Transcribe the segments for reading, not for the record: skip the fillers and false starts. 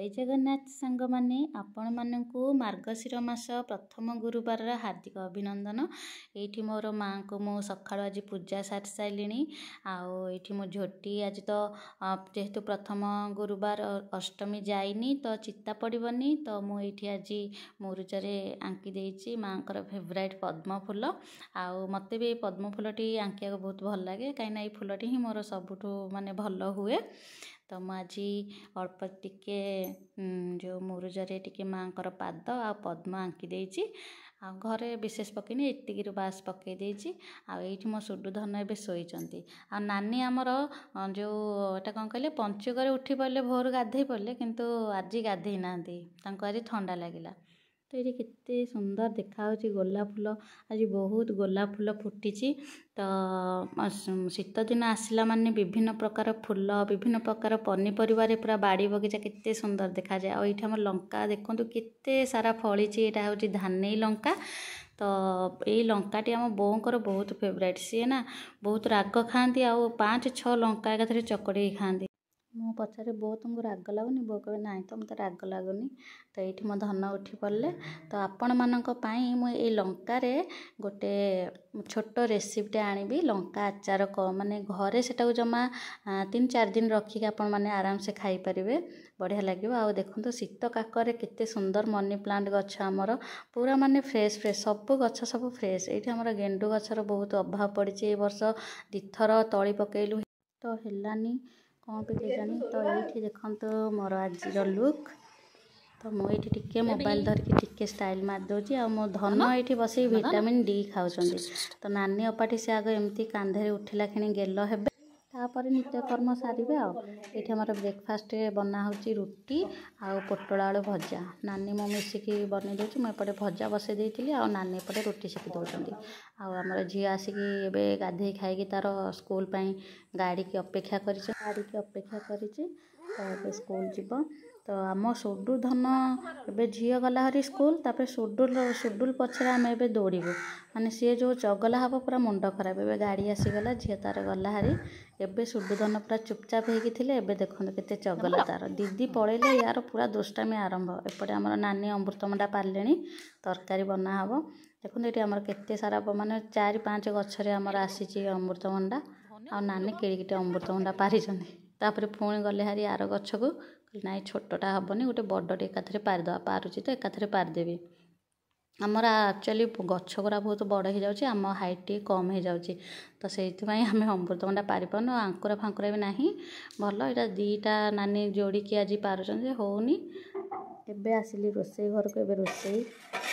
जय जगन्नाथ सांग माने आपण मानकु मार्गशीर मास प्रथम गुरुवार हार्दिक अभिनंदन। ये मोर माँ को मु सका आज पूजा सारी सारे आठी मो झोटी आज तो जेहेतु प्रथम गुरुवार अष्टमी जाइनी तो चित्ता पड़बनी तो मुझे आज मुरुजरे आंकी देती माँ को फेवराइट पद्म फूल आउ मते भी पद्म फूलटी आंकिया बहुत भल लगे कहीं फूलटी ही मोर सबुठ माने भल हुए। तो मुझे अल्प टिके जो मुरुजरे टिके माँ को पाद आ पद्म आंकी देती आ घरे विशेष पकईनी एतिकी बास पकई देती आठी मो सुडु धन ए शोचती आ नानी आमर जो एटा कौन कहले पंचुक उठी पड़े भोर गाधे पड़े किंतु आज गाधे ना आज ठंडा लगिला। तो ये केते सुंदर देखा गोलाप फूल आज बहुत गोलाप फूल फुटी तो शीत दिन आसला माने विभिन्न प्रकार फूल विभिन्न प्रकार पनीपरिवार पूरा बाड़ी बगीचा केते सुंदर देखा जाए। और ये लंका देखो केते सारा फली यहाँ हूँ धानेई लंका तो यही लंकाटी आम बोर बहुत फेवराइट सी ना बहुत राग खाती आ 5-6 लंका एकाथरे चकड़ी खाती मो पचारे बो तुमको राग लगुनि बो कहे ना तो मत राग लगुनि तो ये मो धन उठी पड़े तो आपण मानक पई मु ए लंकार गोटे छोट रेसिपीटे आनिबी लंका आचार माने घरे सेटा जमा 3-4 दिन रखिक आपण माने आराम से खाई परिवे बढ़िया लगे। आ देखो शीत काकर केते सुंदर मनी प्लांट गछ आमर पूरा माने फ्रेश सब गछ सब फ्रेश ये आमर गेंडु गछर बहुत अभाव पड़ी ए वर्ष 2 थर तली पकेलु तो हेलानी कौन पे जानी। तो ये देखो मोर आज लुक तो मुझे टिके मोबाइल धरिकी टिके स्टाइल मारदे आ मो धन ये बस विटामिन डी खाऊँ तो नानी अपाटी से आग एमती कांधे उठिला कि गेल हेबे तापर नित्यकर्म सारे आठ आम ब्रेकफास्ट बना हो रुटी आ पोटल आलू भजा नानी मो मिसिकी बन दूसरी मुझे भजा बसई देती आ नानी एपटे रुटी सेकी दौरान आमर झी आसिकी गाधे खाई तार स्कूल गाड़ी की अपेक्षा कर स्कूल जीव तो आम सुडु धन ए झील गला हरी स्कूल तापर सुडुल पछरे आम ए दौड़ू माने सी जो चगला हम पूरा मुंड खराब ए गाड़ी आसीगला झी तार गला हरी एबे सुडु धन पूरा चुपचाप होते देखो केते चगला तार दीदी पलैले यार पूरा दुष्टामी आरंभ एपटे आम नानी अमृतभंडा पारे तरकारी बना हम देखो ये आम केते सारा माने 4-5 गछरे आमर आसी अमृतभंडा आ नानी केड़ीटे अमृतभंडा पारिछन्ती पुणी गले हारी आर गछ को ना छोटा हेनी गोटे बड़टे एकाथरे पारिद पारुची तो एकाथरे पारिदेवी आमर एक्चुअली गछ गुरा बहुत बड़ हो जाऊँगी आम हाइट कम हो जाऊँगी तो से आम अमृतभंडा पारि पारन आंकुरा फांकुरा भी ना भल यहाँ 2टा नानी जोड़िकी आज पारुचंदी होनी एबे आसिली रोसई घर को एबे रोसई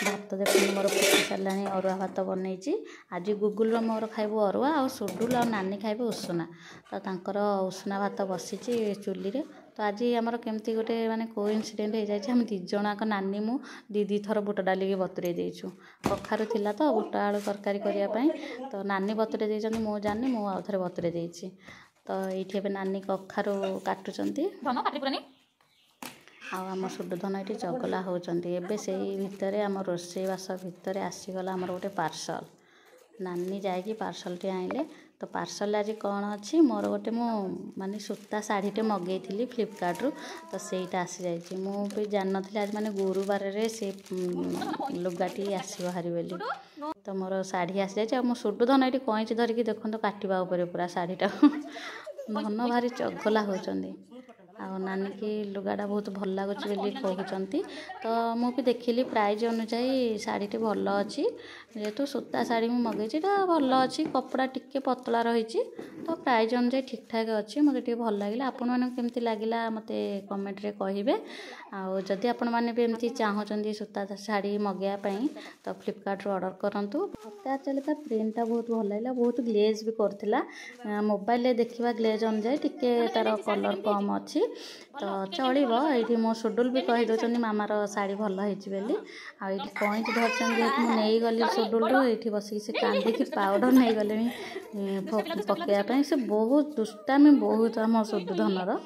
भात देखो मोर फुटी सारा अरुआ भात बनई आज गुगुल मोर खाइबू अरुआ आ सुडुल आ नानी खाइबे उषुना तो तांकर उषुना भात बसी चुली रे तो आज आमर केमती गोटे माने कोइंसिडेंट हो जाए हम 2 जनाक नानी मु 2 थर बुट डाली के बतुरे देचु कखारु थिला तो बुट आलू तरकारी करने तो नानी बतुरे देइछन्ती मु जानी मु आउ थरे बतुरे देइछि तो ये नानी कखारु काटुचंती आम सुडुधन ये चगला होचंती एबे से भितर आम रोसईवास भितर आसीगला आमर गोटे पार्सल नानी जाकि पार्सलटी आइले तो पार्सल आज कौन अच्छी मोर गोटे मो माने सूता शाढ़ीटे मगेली फ्लिपकार्ट रु तो सेटा आसी जाइए मुझे जान नी आज माने गुरुवार रे से लुगाटी आसो हारी बोली तो मोर शाढ़ी आसी जाइए मो सुडुधन ये कईची धरिकी देखो काटिबा उपरे पूरा शाढ़ीटा धन भारी चगला होचंदी आ नानी की लुगाटा बहुत भल लगुच कहते तो मुझे देखिली प्राइज अनुसार शाढ़ीटे भल अच्छी जेहेतु सूता शाढ़ी मुझे मगेची भल अच्छी कपड़ा टिके पतला रही तो प्राइज अनुसार ठीक ठाक अच्छी मत भल लगे आपण मैंने केमती लगिला मत कमेंट रे कहिबे आदि आपण मैंने भी एमती चाहते सूता शाढ़ी मगेवाई तो फ्लिपकार्ट ऑर्डर करूँ मत एक्चुअली तार प्रिंटा बहुत भल लगे बहुत ग्लेज भी करथिला मोबाइल देखा ग्लेज अनुसार टिके तार कलर कम अच्छी तो चलो ये मो सुडुल भी कहीदे मामार शाढ़ी भल होली आई कईच धरचंद जेहतु मुझे गली सुडुल ये बसिक से कांदिकी पाउडर नहीं गले पकड़ापी से बहुत दुष्टामी बहुत आम सुडुधनर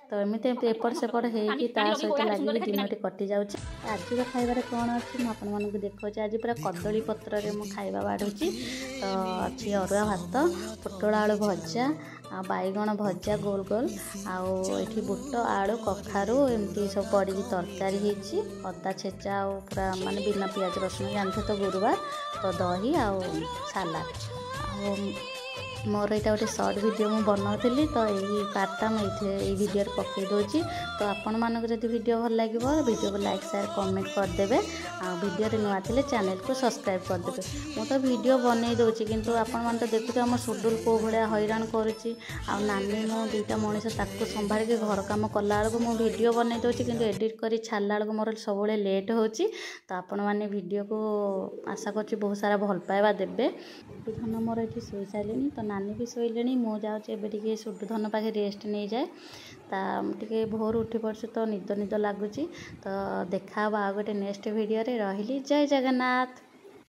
तो एमती एपट सेपट होगी ता सहित लगे दिनटी कटि जाऊँगी। आज खाइबार कौन अच्छी मुझे आपण मानक देखा आज पूरा कदली पत्र में मुझे खाइबा बाढ़ुची। तो अच्छी अरुआ भात पोटल आलू भजा आ बैगण भजा गोल गोल आठी बुट आलू कखारू एमती सब पड़ी तरकारी होती अदा छेचा आ पूरा माने बिना पियाज रसुण जानते तो गुरुवार तो दही आ सालाड मोर यहाँ गोटे सर्ट वीडियो मुझे बनाऊली तो यही पार्टा मुझे वीडियो पकई दूसरी। तो आपण मानक जब वीडियो भल लगे वीडियो को लाइक शेयर कमेंट करदे आ वीडियो नुआ थे चैनल को सब्सक्राइब करदे। मु तो वीडियो बनई दूसरी किंतु आपण मैंने तो देखुए आम सुडुल को भाया हैरान करुच्ची आ नानी मो दुईटा मनीष ताक संभाल के घर कम कला बेलू मु वीडियो बनई दूसरी किंतु एडिट कर छाड़ला बेलू मोर सब लेट होची। तो आपण मैंने वीडियो को आशा कर बहुत सारा भल पाइबा देबे। धन मोर ये शोई सारे तो नानी भी शोले मुझे जाऊँगी सुडुधन पाखे रेस्ट नहीं जाए टे भोर उठी पड़े तो निद निद लगुच। तो देखा आ गोटे नेक्स्ट वीडियो रे रही। जय जगन्नाथ।